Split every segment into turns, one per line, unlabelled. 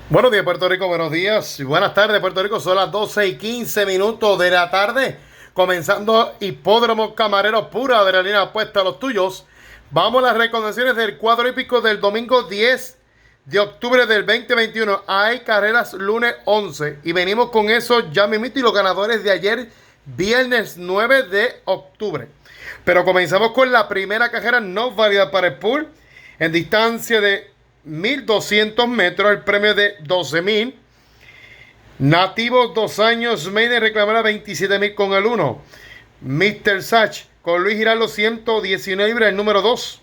Buenos días, Puerto Rico, buenos días y buenas tardes, Puerto Rico. Son las 12:15 de la tarde, comenzando Hipódromo Camarero, pura adrenalina puesta a los tuyos. Vamos a las recomendaciones del cuadro hípico del domingo 10 de octubre del 2021. Hay carreras lunes 11 y venimos con eso ya mismito y los ganadores de ayer, viernes 9 de octubre. Pero comenzamos con la primera carrera no válida para el pool en distancia de 1200 metros, el premio de 12,000. Nativos 2 años, Maiden reclamará 27,000 con el 1. Mr. Sach con Luis Giraldo 119 libras, el número 2.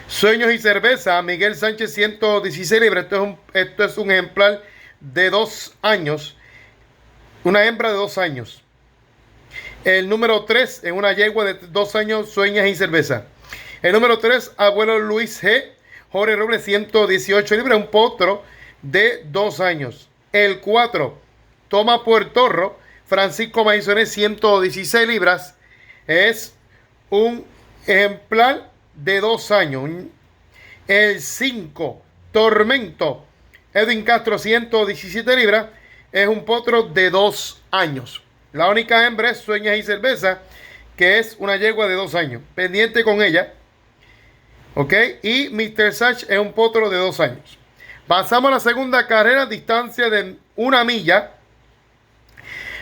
Sueños y cerveza, Miguel Sánchez 116 libras. Esto es un ejemplar de 2 años. Una hembra de 2 años. El número 3 en una yegua de 2 años, Sueños y cerveza. El número 3, abuelo Luis G. Jorge Robles 118 libras, un potro de 2 años. El 4, Toma Puertorro, Francisco Maisonet 116 libras, es un ejemplar de 2 años. El 5, Tormento, Edwin Castro 117 libras, es un potro de 2 años. La única hembra es Sueñas y Cerveza, que es una yegua de 2 años. Pendiente con ella. ¿Ok? Y Mr. Sach es un potro de 2 años. Pasamos a la segunda carrera, distancia de 1 milla,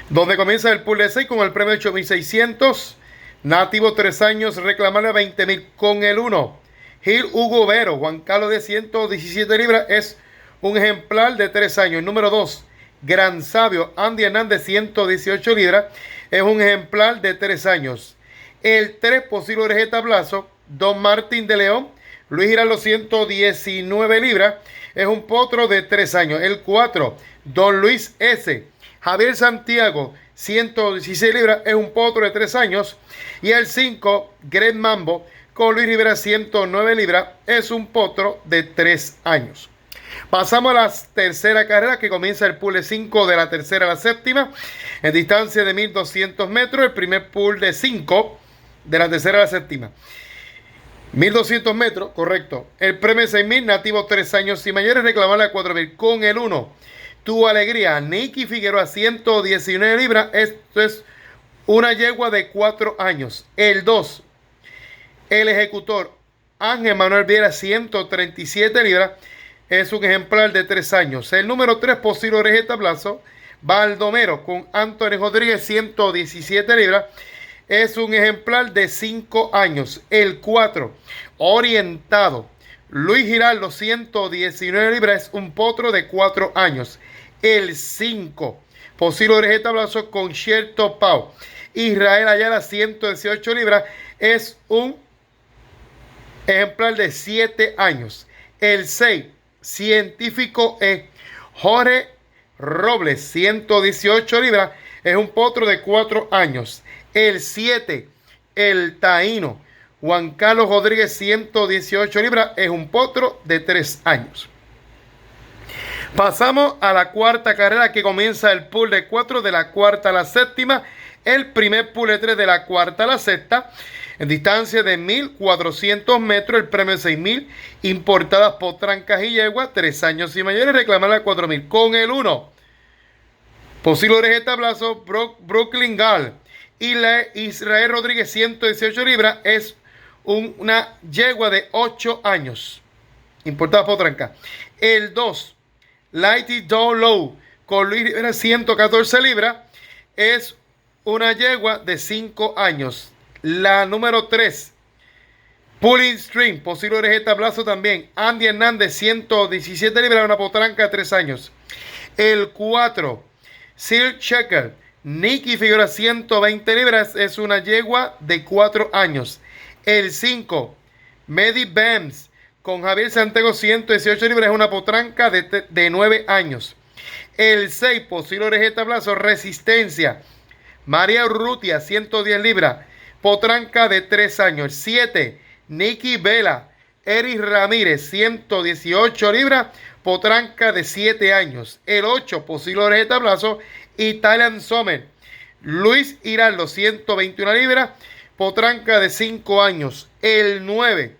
donde comienza el pool de 6 con el premio de 8,600. Nativo 3 años, reclamarle 20,000 con el 1. Gil Hugo Vero, Juan Carlos de 117 libras, es un ejemplar de 3 años. El número 2, Gran Sabio, Andy Hernández 118 libras, es un ejemplar de 3 años. El 3, posible oreja de tablazo, Don Martín de León, Luis Giraldo 119 libras, es un potro de 3 años. El 4, Don Luis S. Javier Santiago 116 libras, es un potro de 3 años. Y el 5, Greg Mambo con Luis Rivera 109 libras, es un potro de 3 años. Pasamos a la tercera carrera, que comienza el pool de 5 de la tercera a la séptima, en distancia de 1200 metros, el primer pool de 5 de la tercera a la séptima. 1200 metros, correcto. El premio de 6,000, nativo 3 años y mayores, reclamarle a 4,000 con el 1. Tu Alegría, Nicky Figueroa 119 libras, esto es una yegua de 4 años. El 2, El Ejecutor, Ángel Manuel Viera 137 libras, es un ejemplar de 3 años. El número 3, posible oreja de tablazo, Baldomero con Antonio Rodríguez 117 libras, es un ejemplar de 5 años. El 4, Orientado, Luis Giraldo 119 libras, es un potro de 4 años. El 5, posible oreja de tablazo con Sherto Pau, Israel Ayala 118 libras, es un ejemplar de 7 años. El 6, Científico E. Jorge Robles 118 libras, es un potro de 4 años. El 7, El Taíno, Juan Carlos Rodríguez 118 libras, es un potro de 3 años. Pasamos a la cuarta carrera, que comienza el pool de 4 de la cuarta a la séptima, el primer pool de 3 de la cuarta a la sexta, en distancia de 1400 metros, el premio de 6,000, importadas potrancas y yegua, 3 años y mayores, reclamarle a 4,000 con el 1. Posible oreja de tablazo, Brooklyn Gall, y la Israel Rodríguez 118 libras, es una yegua de 8 años, importada potranca. El 2, Lighty Down Low con Luis Rivera 114 libras, es una yegua de 5 años. La número 3, Pulling Stream, posible oreja de tablazo también, Andy Hernández 117 libras, una potranca de 3 años. El 4, Silk Checker, Nicky Figueroa 120 libras, es una yegua de 4 años. El 5, Medi Bams con Javier Santiago 118 libras, es una potranca de 9 años. El 6, posible oreja de tablazo, Resistencia, María Urrutia 110 libras, potranca de 3 años. El 7, Nicky Vela, Eric Ramírez 118 libras, potranca de 7 años. El 8, posible oreja de tablazo, Italian Summer, Luis Hiraldo 121 libras, potranca de 5 años. El 9,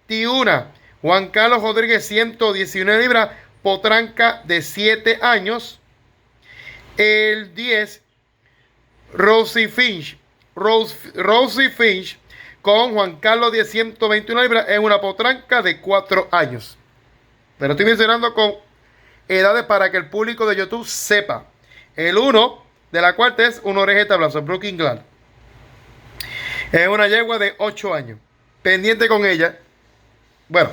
Tiuna, Juan Carlos Rodríguez 119 libras, potranca de 7 años. El 10, Rosie Finch. Rosie Finch con Juan Carlos 10, 121 libras, es una potranca de 4 años. Pero estoy mencionando con edades para que el público de YouTube sepa. El 1 de la cuarta es una oreja de tablazo, Brooke England. Es una yegua de 8 años. Pendiente con ella. Bueno,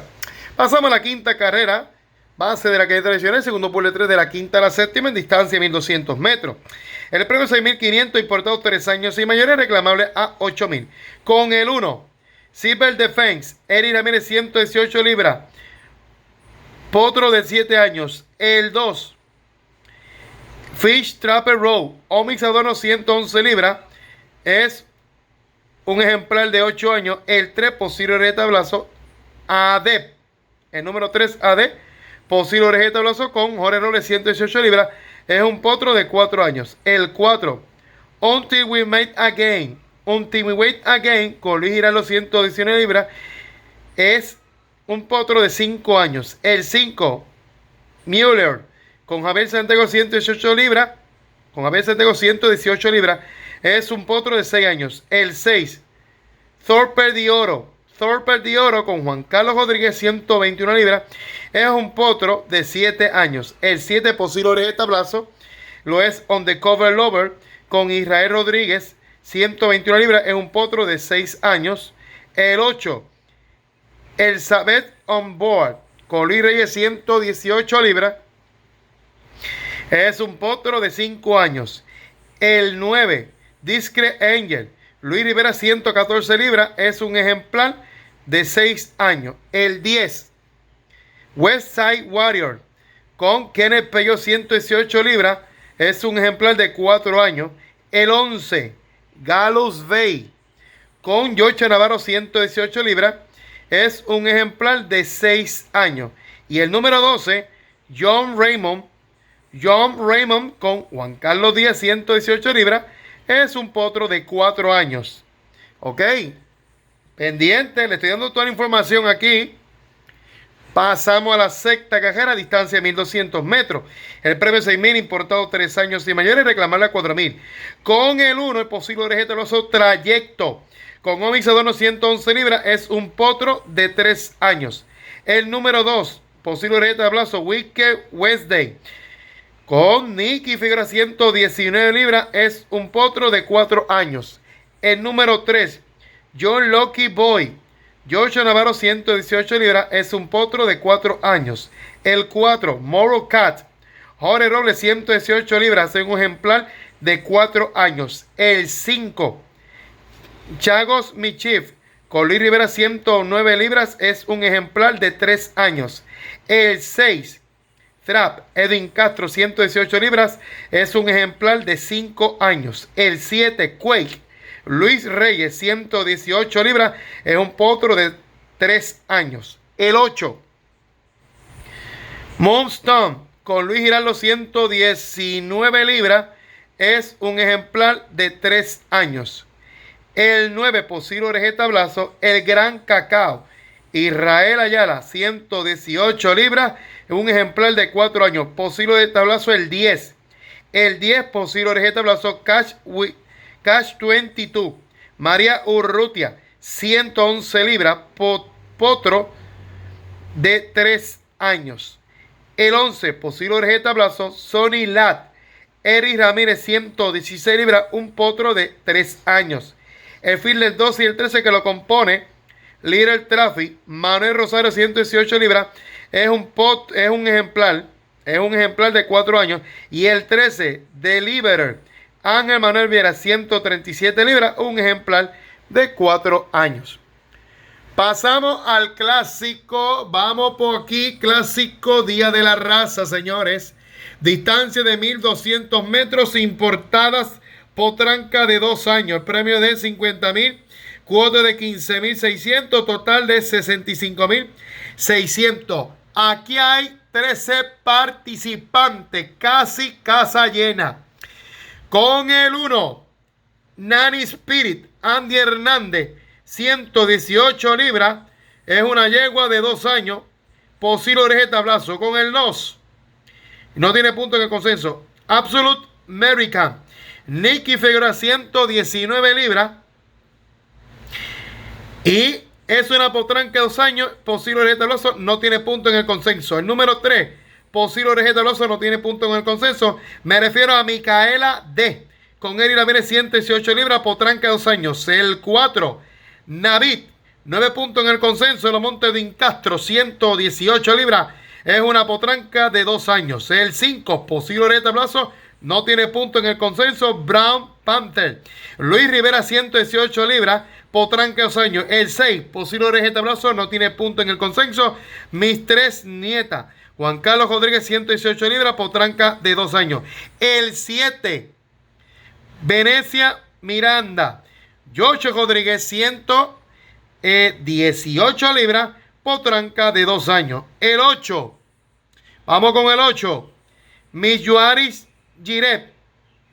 pasamos a la quinta carrera. Base de la calle tradicional, segundo por 3 de la quinta a la séptima en distancia de 1200 metros. El premio 6.500, importado 3 años y mayores, reclamable a 8.000. Con el 1, Silver Defense, Eri Ramírez, 118 libras, potro de 7 años. El 2, Fish Trapper Row, Omix Adorno, 111 libras, es un ejemplar de 8 años. El 3, Posible de tablazo, ADEP. El número 3, AD, Posible oreja de tablazo con Jorge Robles, 118 libras, es un potro de 4 años. El 4, Until We Meet Again, Until We Wait Again, con Luis Giraldo, 119 libras, es un potro de 5 años. El 5, Mueller, con Javier Santiago, 118 libras, con Javier Santiago, 118 libras, es un potro de 6 años. El 6, Thorpe de Oro, con Juan Carlos Rodríguez, 121 libras, es un potro de 7 años. El 7, Posible oreja de tablazo, lo es Undercover Lover, con Israel Rodríguez, 121 libras, es un potro de 6 años. El 8, Elizabeth On Board, con Luis Reyes, 118 libras, es un potro de 5 años. El 9, Discreet Angel, Luis Rivera, 114 libras, es un ejemplar de 6 años. El 10, West Side Warrior, con Kenneth Pello, 118 libras, es un ejemplar de 4 años. El 11, Gallows Bay, con George Navarro, 118 libras, es un ejemplar de 6 años. Y el número 12, John Raymond, con Juan Carlos Díaz, 118 libras, es un potro de 4 años. Ok, pendiente, le estoy dando toda la información aquí. Pasamos a la sexta carrera, distancia de 1200 metros. El premio 6.000, importado 3 años y mayores, reclamarle a 4.000. Con el 1, el Posible oreja de tablazo, Trayecto, con Omix Adorno, 111 libras, es un potro de 3 años. El número 2, Posible oreja de tablazo, Wicked Wednesday, con Nicky Figueroa, 119 libras, es un potro de 4 años. El número 3, John Lucky Boy, George Navarro, 118 libras, es un potro de 4 años. El 4, Moro Cat, Jorge Robles, 118 libras, es un ejemplar de 4 años. El 5, Chagos Michif, con Luis Rivera, 109 libras, es un ejemplar de 3 años. El 6, Trap, Edwin Castro, 118 libras, es un ejemplar de 5 años. El 7, Quake, Luis Reyes, 118 libras, es un potro de 3 años. El 8, Moonstone, con Luis Giraldo, 119 libras, es un ejemplar de 3 años. El 9, Posible oreja de tablazo, El Gran Cacao, Israel Ayala, 118 libras, es un ejemplar de 4 años. Posible de tablazo, el 10. El 10, Posible oreja de tablazo, Cash 22, María Urrutia, 111 libras, potro de 3 años. El 11, Posible oreja de tablazo, Sonny Lat, Eri Ramírez, 116 libras, un potro de 3 años. El field 12 y el 13 que lo compone, Little Traffic, Manuel Rosario, 118 libras, es un ejemplar de 4 años. Y el 13, Deliverer, Ángel Manuel Viera, 137 libras, un ejemplar de 4 años. Pasamos al clásico. Vamos por aquí. Clásico Día de la Raza, señores. Distancia de 1200 metros, importadas, potranca de 2 años. El premio de 50.000, cuota de 15.600, total de 65.600. Aquí hay 13 participantes, casi casa llena. Con el 1, Nanny Spirit, Andy Hernández, 118 libras, es una yegua de 2 años, Posible oreja de tablazo. Con el 2, No tiene punto en el consenso. Absolute American. Nicky Figueroa, 119 libras. Y es una potranca de 2 años. Posible oreja de tablazo, no tiene punto en el consenso. El número 3, posible oreja de tablazo, no tiene punto en el consenso. Me refiero a Micaela D. Con Eri Ramírez, 118 libras, potranca de 2 años. El 4, Navid, 9 puntos en el consenso. El Monte de Incastro, 118 libras. Es una potranca de 2 años. El 5, posible oreja de tablazo, no tiene punto en el consenso. Brown Panther. Luis Rivera, 118 libras, potranca de 2 años. El 6, posible oreja de tablazo, no tiene punto en el consenso. Mis 3 nietas. Juan Carlos Rodríguez, 118 libras, potranca de 2 años. El 7, Venecia Miranda. George Rodríguez, 118 libras, potranca de 2 años. El 8, vamos con el 8, Miss Juaris Giret.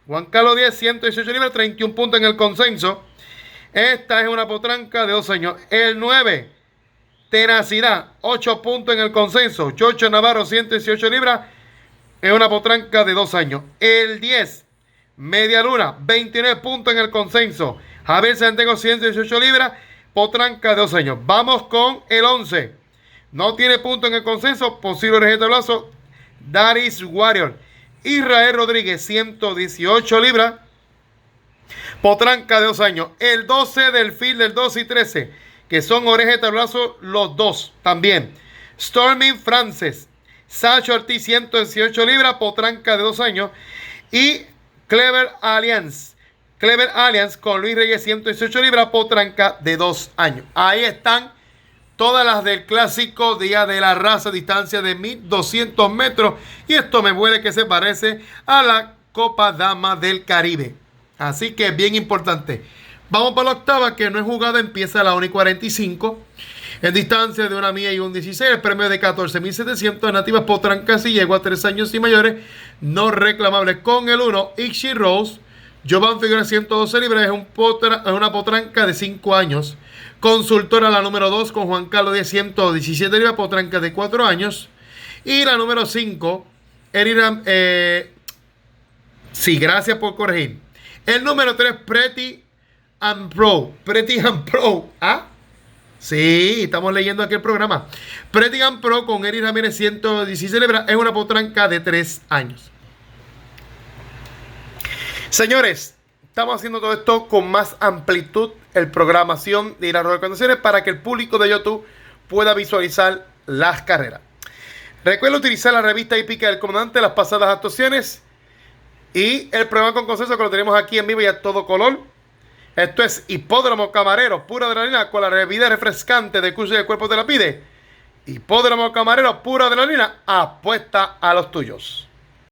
Juan Carlos Díaz, 118 libras, 31 puntos en el consenso. Esta es una potranca de 2 años. El 9, Tenacidad, 8 puntos en el consenso. Chocho Navarro, 118 libras, es una potranca de 2 años. El 10, Media Luna, 29 puntos en el consenso. Javier Santiago, 118 libras, potranca de 2 años. Vamos con el 11. No tiene punto en el consenso. Posible oreja de tablazo, Daris Warrior. Israel Rodríguez, 118 libras, potranca de 2 años. El 12 del field del 12 y 13, que son oreja de tablazo los dos también. Stormy Frances, Sacho Ortiz, 118 libras, potranca de 2 años. Y Clever Alliance con Luis Reyes, 118 libras, potranca de 2 años. Ahí están todas las del clásico Día de la Raza, distancia de 1200 metros. Y esto me huele que se parece a la Copa Dama del Caribe. Así que es bien importante. Vamos para la octava, que no es jugada, empieza a la 1:45. En distancia de 1 milla y 1:16, el premio de 14.700 nativas potrancas y llegó a 3 años y mayores, no reclamables. Con el 1, Ixi Rose, Jovan Figueroa, 112 libras, es una potranca de 5 años. Consultora la número 2 con Juan Carlos Díaz, 117 libras, potranca de 4 años. Y la número 5, Eriram, sí, gracias por corregir. El número 3, Pretty and Pro. ¿Ah? Sí, estamos leyendo aquí el programa. Pretty and Pro con Eri Ramírez, 116 libras, es una potranca de 3 años. Señores, estamos haciendo todo esto con más amplitud, el programación de las recomendaciones para que el público de YouTube pueda visualizar las carreras. Recuerda utilizar la revista hípica del comandante, las pasadas actuaciones y el programa con consenso que lo tenemos aquí en vivo y a todo color. Esto es Hipódromo Camarero, pura adrenalina con la bebida refrescante de curso y el cuerpo te la pide. Hipódromo Camarero, pura adrenalina, apuesta a los tuyos.